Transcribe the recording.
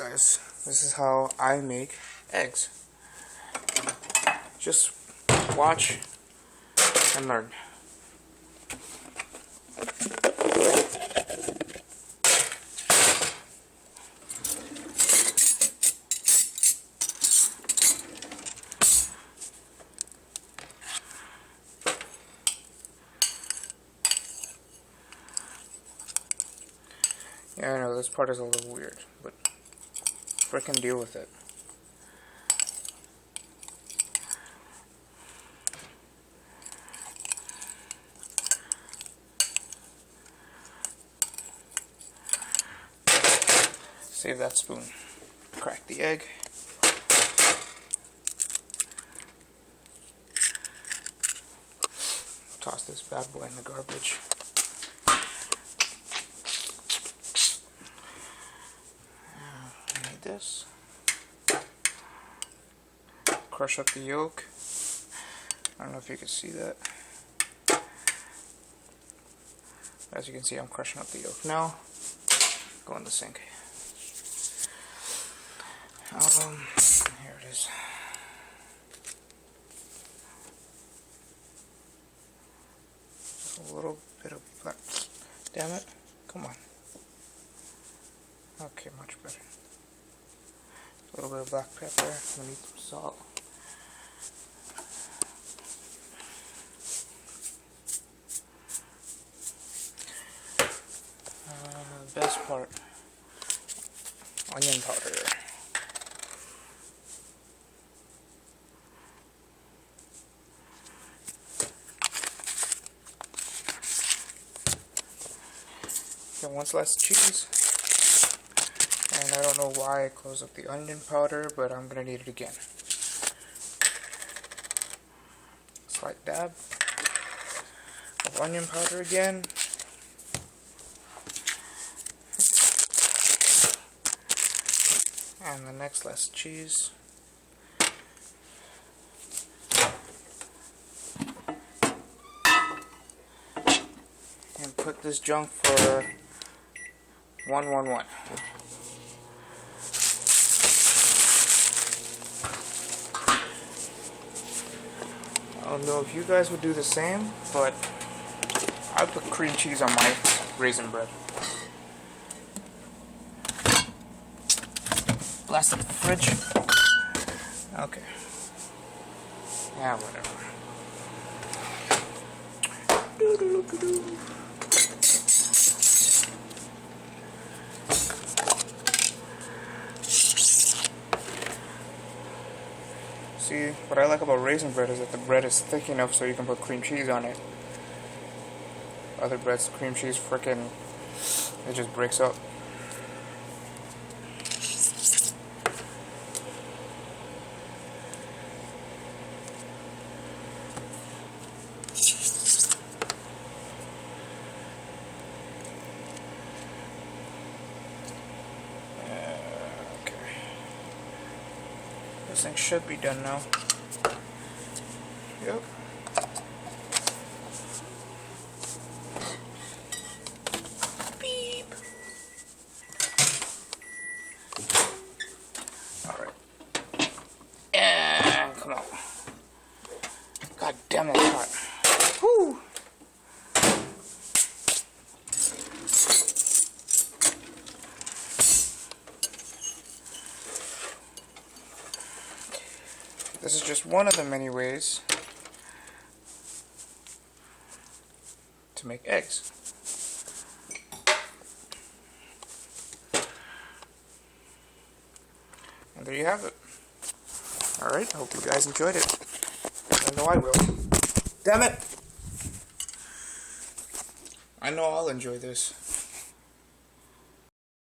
guys, this is how I make eggs. Just watch and learn. Yeah, I know this part is a little weird, but frickin' deal with it. Save that spoon. Crack the egg. Toss this bad boy in the garbage. This. Crush up the yolk. I don't know if you can see that. As you can see, I'm crushing up the yolk now. Go in the sink. Here it is. Just a little bit of black. Damn it! Come on. Okay, much better. A little bit of black pepper. I'm gonna need some salt. The best part, onion powder. Okay, one slice of cheese. And I don't know why I closed up the onion powder, but I'm gonna need it again. Slight dab of onion powder again. And the next slice of cheese. And put this junk for 111. I don't know if you guys would do the same, but I put cream cheese on my raisin bread. Blast up the fridge. Okay. Yeah, whatever. See, what I like about raisin bread is that the bread is thick enough so you can put cream cheese on it. Other breads, cream cheese, frickin', it just breaks up. This thing should be done now. Yep. Beep. Alright. And come on. God damn it, hot. Whew. This is just one of the many ways to make eggs. And there you have it. Alright, hope you guys enjoyed it. I know I will. Damn it! I know I'll enjoy this.